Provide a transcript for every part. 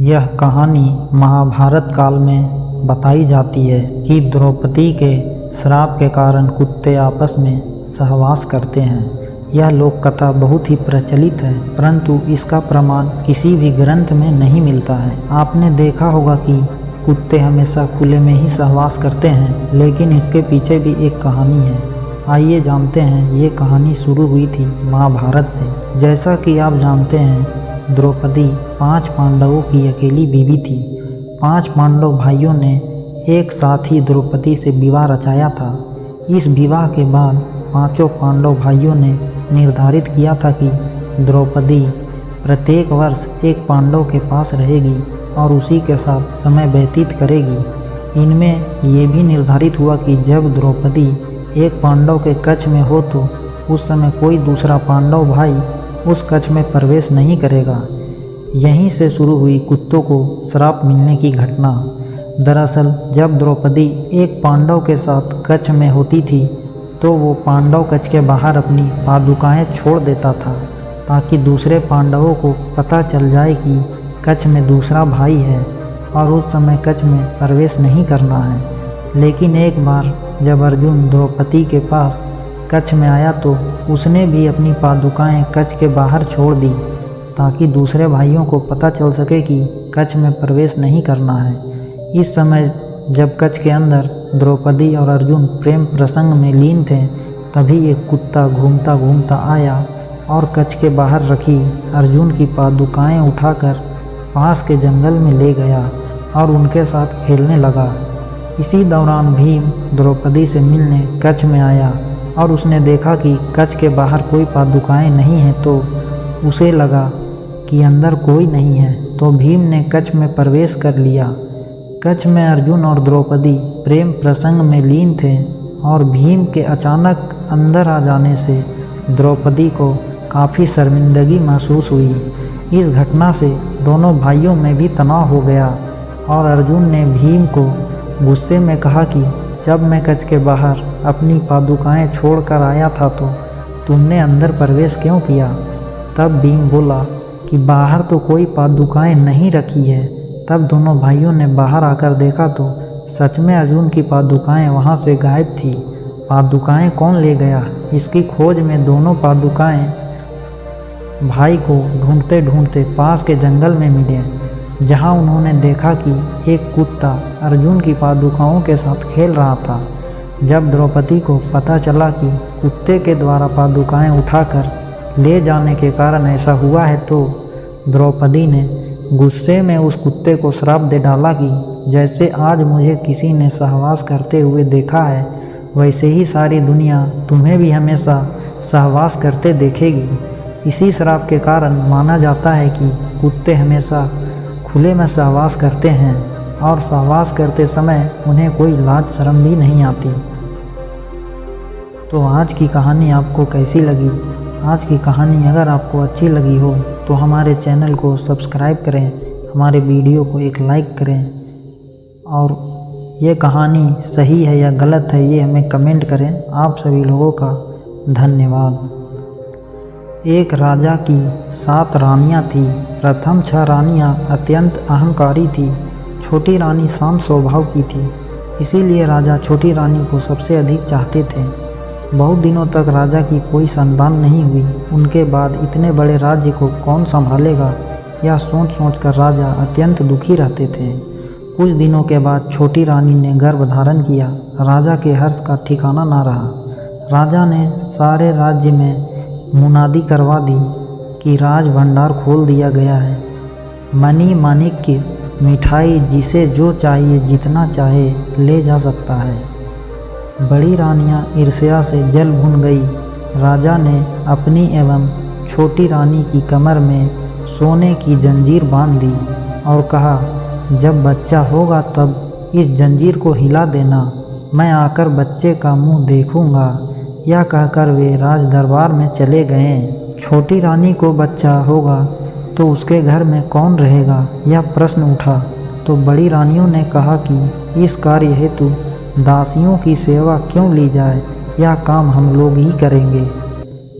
यह कहानी महाभारत काल में बताई जाती है कि द्रौपदी के श्राप के कारण कुत्ते आपस में सहवास करते हैं। यह लोक कथा बहुत ही प्रचलित है, परंतु इसका प्रमाण किसी भी ग्रंथ में नहीं मिलता है। आपने देखा होगा कि कुत्ते हमेशा खुले में ही सहवास करते हैं, लेकिन इसके पीछे भी एक कहानी है। आइए जानते हैं। ये कहानी शुरू हुई थी महाभारत से। जैसा कि आप जानते हैं, द्रौपदी 5 पांडवों की अकेली बीवी थी। 5 पांडव भाइयों ने एक साथ ही द्रौपदी से विवाह रचाया था। इस विवाह के बाद 5 पांडव भाइयों ने निर्धारित किया था कि द्रौपदी प्रत्येक वर्ष एक पांडव के पास रहेगी और उसी के साथ समय व्यतीत करेगी। इनमें ये भी निर्धारित हुआ कि जब द्रौपदी एक पांडव के कक्ष में हो तो उस समय कोई दूसरा पांडव भाई उस कक्ष में प्रवेश नहीं करेगा। यहीं से शुरू हुई कुत्तों को श्राप मिलने की घटना। दरअसल जब द्रौपदी एक पांडव के साथ कक्ष में होती थी तो वो पांडव कक्ष के बाहर अपनी पादुकाएं छोड़ देता था, ताकि दूसरे पांडवों को पता चल जाए कि कक्ष में दूसरा भाई है और उस समय कक्ष में प्रवेश नहीं करना है। लेकिन एक बार जब अर्जुन द्रौपदी के पास कक्ष में आया तो उसने भी अपनी पादुकाएं कक्ष के बाहर छोड़ दी, ताकि दूसरे भाइयों को पता चल सके कि कक्ष में प्रवेश नहीं करना है। इस समय जब कक्ष के अंदर द्रौपदी और अर्जुन प्रेम प्रसंग में लीन थे, तभी एक कुत्ता घूमता घूमता आया और कक्ष के बाहर रखी अर्जुन की पादुकाएं उठाकर पास के जंगल में ले गया और उनके साथ खेलने लगा। इसी दौरान भीम द्रौपदी से मिलने कक्ष में आया और उसने देखा कि कक्ष के बाहर कोई पादुकाएं नहीं हैं, तो उसे लगा कि अंदर कोई नहीं है, तो भीम ने कक्ष में प्रवेश कर लिया। कक्ष में अर्जुन और द्रौपदी प्रेम प्रसंग में लीन थे और भीम के अचानक अंदर आ जाने से द्रौपदी को काफ़ी शर्मिंदगी महसूस हुई। इस घटना से दोनों भाइयों में भी तनाव हो गया और अर्जुन ने भीम को गुस्से में कहा कि जब मैं कक्ष के बाहर अपनी पादुकाएं छोड़कर आया था तो तुमने अंदर प्रवेश क्यों किया? तब भीम बोला कि बाहर तो कोई पादुकाएं नहीं रखी है। तब दोनों भाइयों ने बाहर आकर देखा तो सच में अर्जुन की पादुकाएं वहां से गायब थी। पादुकाएं कौन ले गया, इसकी खोज में दोनों पादुकाएं भाई को ढूंढते ढूंढते पास के जंगल में मिले, जहां उन्होंने देखा कि एक कुत्ता अर्जुन की पादुकाओं के साथ खेल रहा था। जब द्रौपदी को पता चला कि कुत्ते के द्वारा पादुकाएं उठाकर ले जाने के कारण ऐसा हुआ है, तो द्रौपदी ने गुस्से में उस कुत्ते को श्राप दे डाला कि जैसे आज मुझे किसी ने सहवास करते हुए देखा है, वैसे ही सारी दुनिया तुम्हें भी हमेशा सहवास करते देखेगी। इसी श्राप के कारण माना जाता है कि कुत्ते हमेशा खुले में सहवास करते हैं और सहवास करते समय उन्हें कोई लाज शर्म भी नहीं आती। तो आज की कहानी आपको कैसी लगी? आज की कहानी अगर आपको अच्छी लगी हो तो हमारे चैनल को सब्सक्राइब करें, हमारे वीडियो को एक लाइक करें और ये कहानी सही है या गलत है ये हमें कमेंट करें। आप सभी लोगों का धन्यवाद। एक राजा की 7 रानियां थीं। प्रथम 6 रानियां अत्यंत अहंकारी थीं। छोटी रानी शांत स्वभाव की थी, इसीलिए राजा छोटी रानी को सबसे अधिक चाहते थे। बहुत दिनों तक राजा की कोई संतान नहीं हुई। उनके बाद इतने बड़े राज्य को कौन संभालेगा, यह सोच सोच कर राजा अत्यंत दुखी रहते थे। कुछ दिनों के बाद छोटी रानी ने गर्भ धारण किया। राजा के हर्ष का ठिकाना ना रहा। राजा ने सारे राज्य में मुनादी करवा दी कि राज भंडार खोल दिया गया है। मनी माणिक्य मिठाई जिसे जो चाहिए जितना चाहे ले जा सकता है। बड़ी रानियां ईर्ष्या से जल भुन गई। राजा ने अपनी एवं छोटी रानी की कमर में सोने की जंजीर बांध दी और कहा, जब बच्चा होगा तब इस जंजीर को हिला देना, मैं आकर बच्चे का मुंह देखूंगा। यह कहकर वे राज दरबार में चले गए। छोटी रानी को बच्चा होगा तो उसके घर में कौन रहेगा, यह प्रश्न उठा। तो बड़ी रानियों ने कहा कि इस कार्य हेतु दासियों की सेवा क्यों ली जाए, यह काम हम लोग ही करेंगे।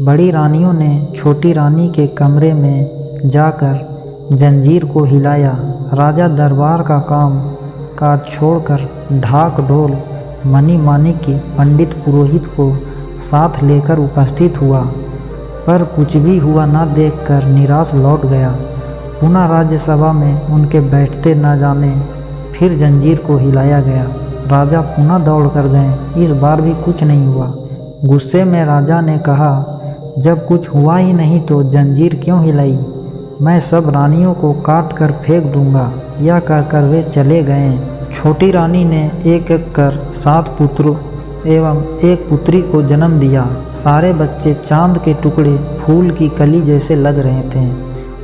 बड़ी रानियों ने छोटी रानी के कमरे में जाकर जंजीर को हिलाया। राजा दरबार का काम काज छोड़कर ढाक ढोल मणि माणिक की पंडित पुरोहित को साथ लेकर उपस्थित हुआ, पर कुछ भी हुआ न देखकर निराश लौट गया। पुनः राज्यसभा में उनके बैठते न जाने फिर जंजीर को हिलाया गया। राजा पुनः दौड़ कर गए, इस बार भी कुछ नहीं हुआ। गुस्से में राजा ने कहा, जब कुछ हुआ ही नहीं तो जंजीर क्यों हिलाई? मैं सब रानियों को काट कर फेंक दूंगा। यह कहकर वे चले गए। छोटी रानी ने एक एक कर 7 पुत्रों एवं एक पुत्री को जन्म दिया। सारे बच्चे चांद के टुकड़े फूल की कली जैसे लग रहे थे।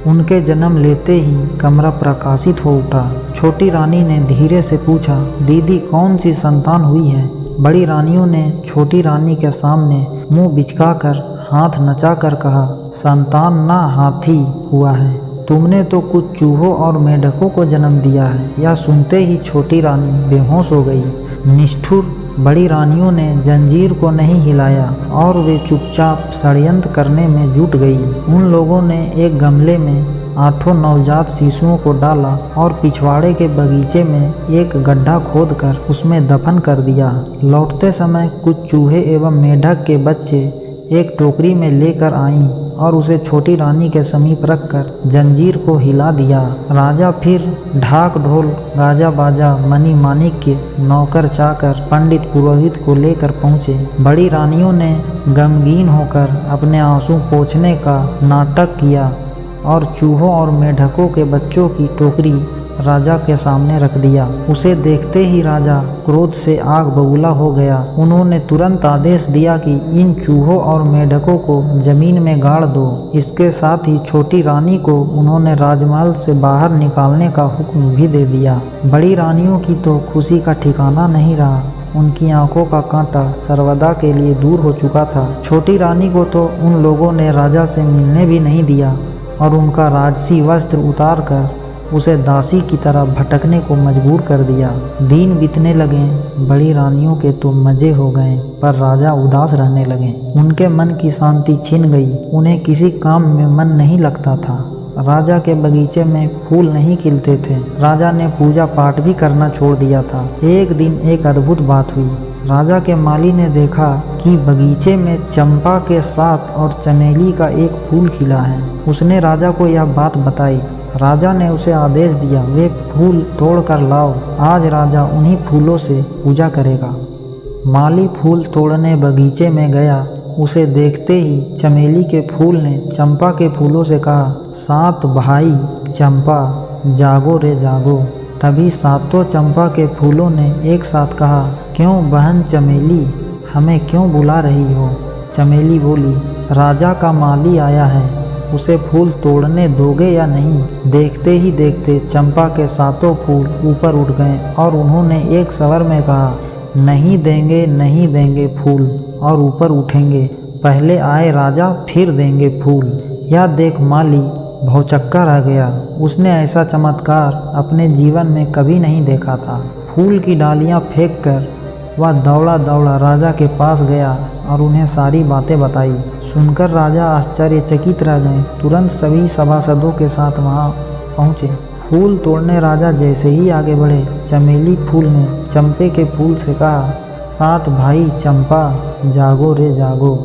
उनके जन्म लेते ही कमरा प्रकाशित हो उठा। छोटी रानी ने धीरे से पूछा, दीदी कौन सी संतान हुई है? बड़ी रानियों ने छोटी रानी के सामने मुंह बिचकाकर हाथ नचाकर कहा, संतान ना हाथी हुआ है। तुमने तो कुछ चूहों और मेढकों को जन्म दिया है। यह सुनते ही छोटी रानी बेहोश हो गई। निष्ठुर बड़ी रानियों ने जंजीर को नहीं हिलाया और वे चुपचाप षड्यंत्र करने में जुट गई। उन लोगों ने एक गमले में 8 नवजात शिशुओं को डाला और पिछवाड़े के बगीचे में एक गड्ढा खोदकर उसमें दफन कर दिया। लौटते समय कुछ चूहे एवं मेढक के बच्चे एक टोकरी में लेकर आईं और उसे छोटी रानी के समीप रखकर जंजीर को हिला दिया। राजा फिर ढाक ढोल गाजा बाजा मणि माणिक के नौकर चाकर पंडित पुरोहित को लेकर पहुँचे। बड़ी रानियों ने गमगीन होकर अपने आंसू पोंछने का नाटक किया और चूहों और मेढकों के बच्चों की टोकरी राजा के सामने रख दिया। उसे देखते ही राजा क्रोध से आग बबूला हो गया। उन्होंने तुरंत आदेश दिया कि इन चूहों और मेढकों को जमीन में गाड़ दो। इसके साथ ही छोटी रानी को उन्होंने राजमहल से बाहर निकालने का हुक्म भी दे दिया। बड़ी रानियों की तो खुशी का ठिकाना नहीं रहा। उनकी आंखों का कांटा सर्वदा के लिए दूर हो चुका था। छोटी रानी को तो उन लोगों ने राजा से मिलने भी नहीं दिया और उनका राजसी वस्त्र उतार कर उसे दासी की तरह भटकने को मजबूर कर दिया। दिन बीतने लगे। बड़ी रानियों के तो मज़े हो गए, पर राजा उदास रहने लगे। उनके मन की शांति छिन गई। उन्हें किसी काम में मन नहीं लगता था। राजा के बगीचे में फूल नहीं खिलते थे। राजा ने पूजा पाठ भी करना छोड़ दिया था। एक दिन एक अद्भुत बात हुई। राजा के माली ने देखा कि बगीचे में चंपा के साथ और चमेली का एक फूल खिला है। उसने राजा को यह बात बताई। राजा ने उसे आदेश दिया, वे फूल तोड़ कर लाओ। आज राजा उन्हीं फूलों से पूजा करेगा। माली फूल तोड़ने बगीचे में गया। उसे देखते ही चमेली के फूल ने चंपा के फूलों से कहा, 7 भाई चंपा जागो रे जागो। तभी 7 चंपा के फूलों ने एक साथ कहा, क्यों बहन चमेली, हमें क्यों बुला रही हो? चमेली बोली, राजा का माली आया है, उसे फूल तोड़ने दोगे या नहीं? देखते ही देखते चंपा के 7 फूल ऊपर उठ गए और उन्होंने एक स्वर में कहा, नहीं देंगे नहीं देंगे फूल, और ऊपर उठेंगे। पहले आए राजा फिर देंगे फूल। यह देख माली भौचक्का रह गया। उसने ऐसा चमत्कार अपने जीवन में कभी नहीं देखा था। फूल की डालियां फेंककर वह दौड़ा दौड़ा राजा के पास गया और उन्हें सारी बातें बताई। सुनकर राजा आश्चर्यचकित रह गए। तुरंत सभी सभासदों के साथ वहां पहुंचे। फूल तोड़ने राजा जैसे ही आगे बढ़े, चमेली फूल ने चंपे के फूल से कहा, 7 भाई चंपा जागो रे जागो।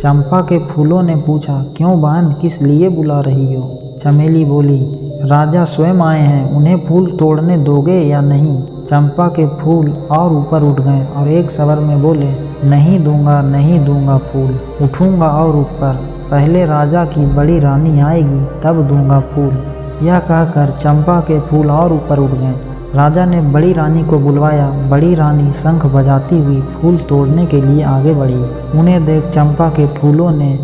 चंपा के फूलों ने पूछा, क्यों बहन, किस लिए बुला रही हो? चमेली बोली, राजा स्वयं आए हैं, उन्हें फूल तोड़ने दोगे या नहीं? चंपा के फूल और ऊपर उठ गए और एक स्वर में बोले, नहीं दूंगा फूल, उठूंगा और ऊपर। पहले राजा की बड़ी रानी आएगी तब दूंगा फूल। यह कहकर चंपा के फूल और ऊपर उठ गए। राजा ने बड़ी रानी को बुलवाया। बड़ी रानी शंख बजाती हुई फूल तोड़ने के लिए आगे बढ़ी। उन्हें देख चंपा के फूलों ने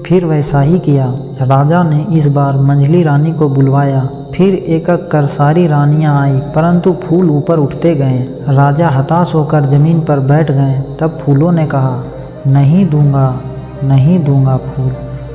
फिर वैसा ही किया। राजा ने इस बार मंझली रानी को बुलवाया। फिर एक एक कर सारी रानियां आई, परंतु फूल ऊपर उठते गए। राजा हताश होकर जमीन पर बैठ गए। तब फूलों ने कहा, नहीं दूंगा फूल,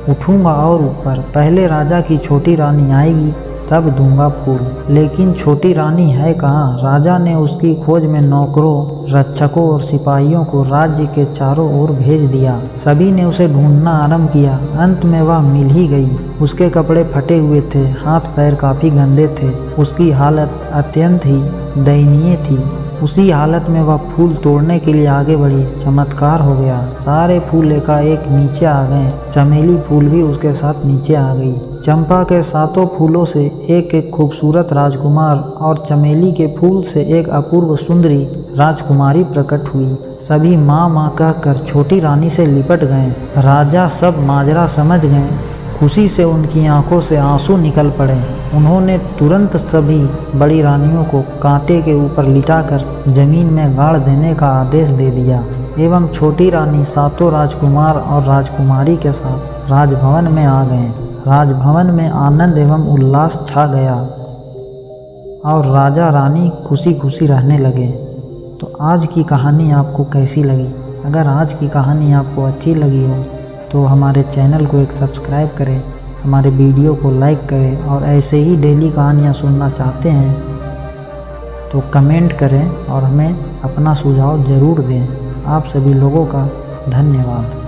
उठूंगा और ऊपर। पहले राजा की छोटी रानी आएगी तब दूंगा फूल। लेकिन छोटी रानी है कहाँ? राजा ने उसकी खोज में नौकरों, रक्षकों और सिपाहियों को राज्य के चारों ओर भेज दिया। सभी ने उसे ढूंढना आरंभ किया। अंत में वह मिल ही गई। उसके कपड़े फटे हुए थे, हाथ पैर काफ़ी गंदे थे, उसकी हालत अत्यंत ही दयनीय थी। उसी हालत में वह फूल तोड़ने के लिए आगे बढ़ी। चमत्कार हो गया, सारे फूल एकाएक नीचे आ गए। चमेली फूल भी उसके साथ नीचे आ गई। चंपा के 7 फूलों से एक एक खूबसूरत राजकुमार और चमेली के फूल से एक अपूर्व सुंदरी राजकुमारी प्रकट हुई। सभी माँ माँ कहकर छोटी रानी से लिपट गए। राजा सब माजरा समझ गए। खुशी से उनकी आंखों से आंसू निकल पड़े। उन्होंने तुरंत सभी बड़ी रानियों को कांटे के ऊपर लिटाकर जमीन में गाड़ देने का आदेश दे दिया एवं छोटी रानी 7 राजकुमार और राजकुमारी के साथ राजभवन में आ गए। राजभवन में आनंद एवं उल्लास छा गया और राजा रानी खुशी खुशी रहने लगे। तो आज की कहानी आपको कैसी लगी? अगर आज की कहानी आपको अच्छी लगी हो तो हमारे चैनल को एक सब्सक्राइब करें, हमारे वीडियो को लाइक करें और ऐसे ही डेली कहानियाँ सुनना चाहते हैं तो कमेंट करें और हमें अपना सुझाव ज़रूर दें। आप सभी लोगों का धन्यवाद।